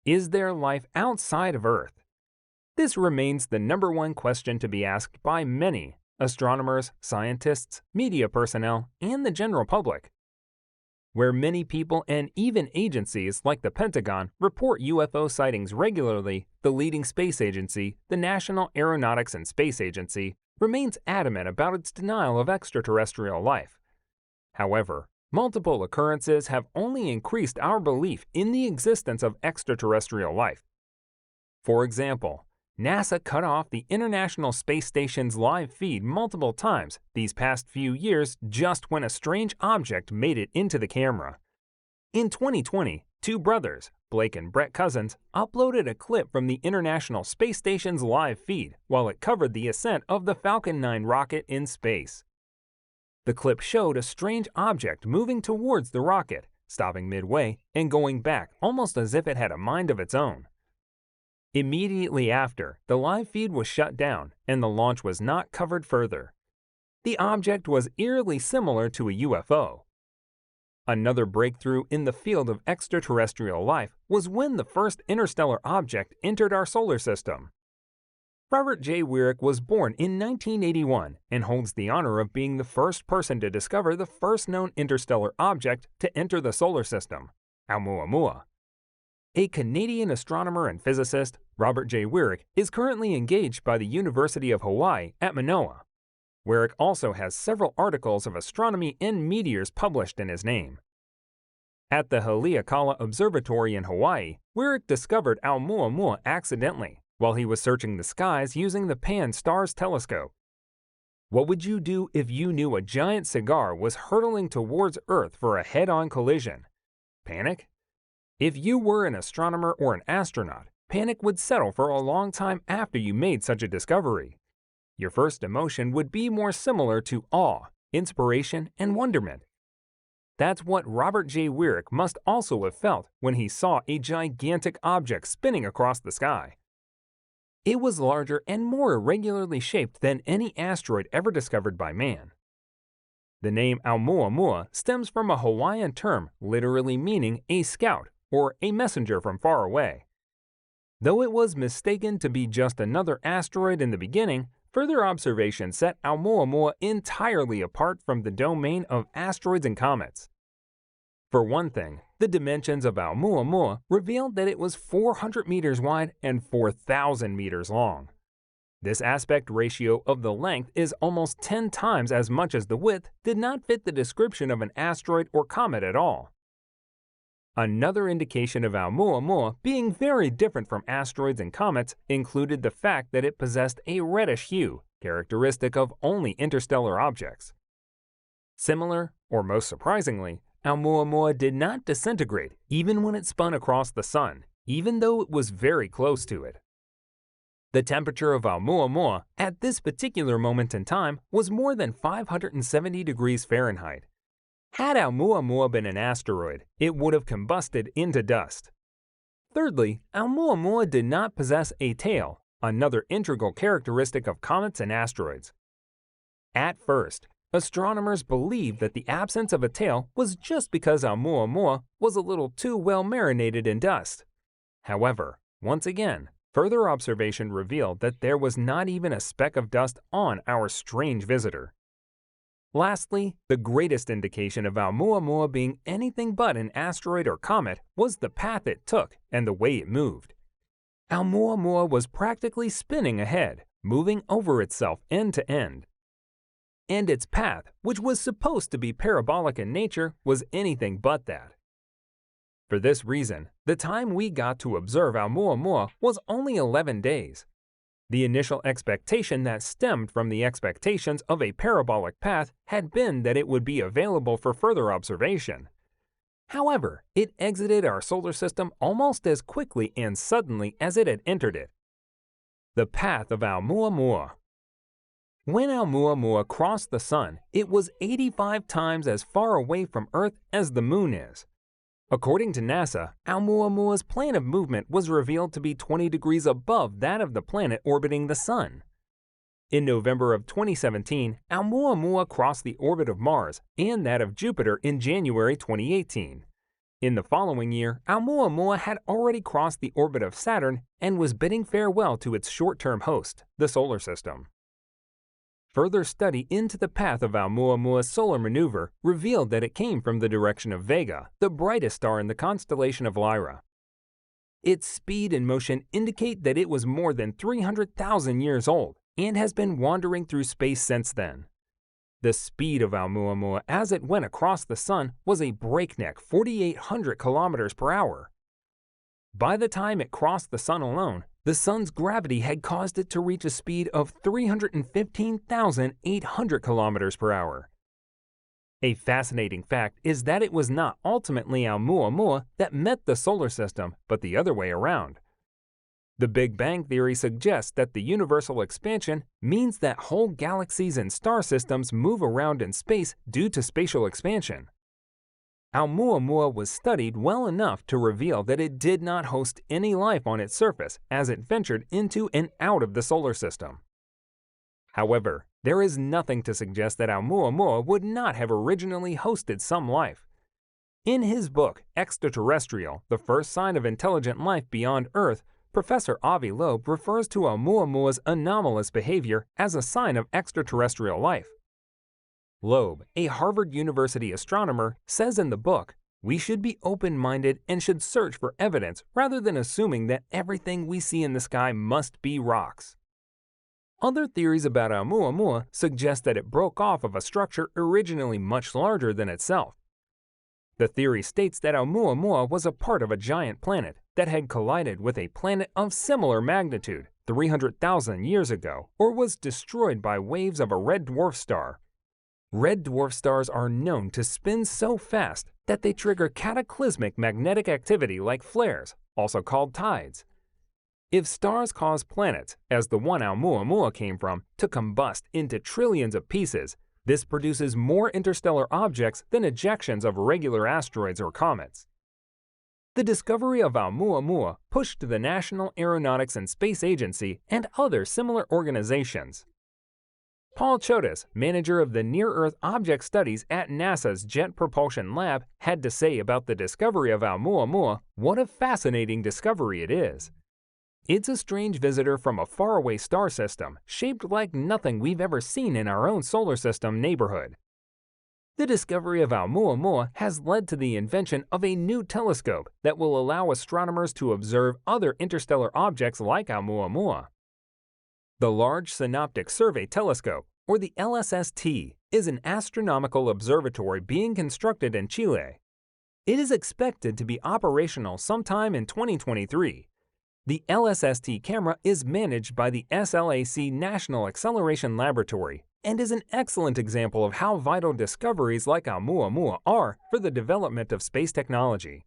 Is there life outside of Earth? This remains the #1 question to be asked by many astronomers, scientists, media personnel, and the general public. Where many people and even agencies like the Pentagon report UFO sightings regularly, the leading space agency, the National Aeronautics and Space Agency, remains adamant about its denial of extraterrestrial life. However, multiple occurrences have only increased our belief in the existence of extraterrestrial life. For example, NASA cut off the International Space Station's live feed multiple times these past few years just when a strange object made it into the camera. In 2020, two brothers, Blake and Brett Cousins, uploaded a clip from the International Space Station's live feed while it covered the ascent of the Falcon 9 rocket in space. The clip showed a strange object moving towards the rocket, stopping midway and going back almost as if it had a mind of its own. Immediately after, the live feed was shut down and the launch was not covered further. The object was eerily similar to a UFO. Another breakthrough in the field of extraterrestrial life was when the first interstellar object entered our solar system. Robert J. Wyrick was born in 1981 and holds the honor of being the first person to discover the first known interstellar object to enter the solar system, Oumuamua. A Canadian astronomer and physicist, Robert J. Wyrick is currently engaged by the University of Hawaii at Manoa. Wyrick also has several articles of astronomy and meteors published in his name. At the Haleakala Observatory in Hawaii, Wyrick discovered Oumuamua accidentally while he was searching the skies using the Pan-STARRS telescope. What would you do if you knew a giant cigar was hurtling towards Earth for a head-on collision? Panic? If you were an astronomer or an astronaut, panic would settle for a long time after you made such a discovery. Your first emotion would be more similar to awe, inspiration, and wonderment. That's what Robert J. Wyrick must also have felt when he saw a gigantic object spinning across the sky. It was larger and more irregularly shaped than any asteroid ever discovered by man. The name Oumuamua stems from a Hawaiian term literally meaning a scout or a messenger from far away. Though it was mistaken to be just another asteroid in the beginning, further observation set Oumuamua entirely apart from the domain of asteroids and comets. For one thing, the dimensions of Oumuamua revealed that it was 400 meters wide and 4,000 meters long. This aspect ratio of the length is almost 10 times as much as the width did not fit the description of an asteroid or comet at all. Another indication of Oumuamua being very different from asteroids and comets included the fact that it possessed a reddish hue, characteristic of only interstellar objects. Similar, or most surprisingly, Oumuamua did not disintegrate even when it spun across the sun, even though it was very close to it. The temperature of Oumuamua at this particular moment in time was more than 570 degrees Fahrenheit. Had Oumuamua been an asteroid, it would have combusted into dust. Thirdly, Oumuamua did not possess a tail, another integral characteristic of comets and asteroids. At first, astronomers believed that the absence of a tail was just because Oumuamua was a little too well marinated in dust. However, once again, further observation revealed that there was not even a speck of dust on our strange visitor. Lastly, the greatest indication of Oumuamua being anything but an asteroid or comet was the path it took and the way it moved. Oumuamua was practically spinning ahead, moving over itself end to end. And its path, which was supposed to be parabolic in nature, was anything but that. For this reason, the time we got to observe Oumuamua was only 11 days. The initial expectation that stemmed from the expectations of a parabolic path had been that it would be available for further observation. However, it exited our solar system almost as quickly and suddenly as it had entered it. The path of Oumuamua. When Oumuamua crossed the sun, it was 85 times as far away from Earth as the Moon is. According to NASA, Oumuamua's plane of movement was revealed to be 20 degrees above that of the planet orbiting the Sun. In November of 2017, Oumuamua crossed the orbit of Mars and that of Jupiter in January 2018. In the following year, Oumuamua had already crossed the orbit of Saturn and was bidding farewell to its short-term host, the Solar System. Further study into the path of Oumuamua's solar maneuver revealed that it came from the direction of Vega, the brightest star in the constellation of Lyra. Its speed and motion indicate that it was more than 300,000 years old and has been wandering through space since then. The speed of Oumuamua as it went across the Sun was a breakneck 4,800 kilometers per hour. By the time it crossed the Sun alone, the Sun's gravity had caused it to reach a speed of 315,800 kilometers per hour. A fascinating fact is that it was not ultimately Oumuamua that met the solar system, but the other way around. The Big Bang theory suggests that the universal expansion means that whole galaxies and star systems move around in space due to spatial expansion. Oumuamua was studied well enough to reveal that it did not host any life on its surface as it ventured into and out of the solar system. However, there is nothing to suggest that Oumuamua would not have originally hosted some life. In his book, Extraterrestrial, the first sign of intelligent life beyond Earth, Professor Avi Loeb refers to Oumuamua's anomalous behavior as a sign of extraterrestrial life. Loeb, a Harvard University astronomer, says in the book, "We should be open-minded and should search for evidence rather than assuming that everything we see in the sky must be rocks." Other theories about Oumuamua suggest that it broke off of a structure originally much larger than itself. The theory states that Oumuamua was a part of a giant planet that had collided with a planet of similar magnitude 300,000 years ago or was destroyed by waves of a red dwarf star. Red dwarf stars are known to spin so fast that they trigger cataclysmic magnetic activity like flares, also called tides. If stars cause planets, as the one Oumuamua came from, to combust into trillions of pieces, this produces more interstellar objects than ejections of regular asteroids or comets. The discovery of Oumuamua pushed the National Aeronautics and Space Agency and other similar organizations. Paul Chodas, manager of the Near-Earth Object Studies at NASA's Jet Propulsion Lab, had to say about the discovery of Oumuamua, "What a fascinating discovery it is. It's a strange visitor from a faraway star system, shaped like nothing we've ever seen in our own solar system neighborhood." The discovery of Oumuamua has led to the invention of a new telescope that will allow astronomers to observe other interstellar objects like Oumuamua. The Large Synoptic Survey Telescope, or the LSST, is an astronomical observatory being constructed in Chile. It is expected to be operational sometime in 2023. The LSST camera is managed by the SLAC National Acceleration Laboratory and is an excellent example of how vital discoveries like Oumuamua are for the development of space technology.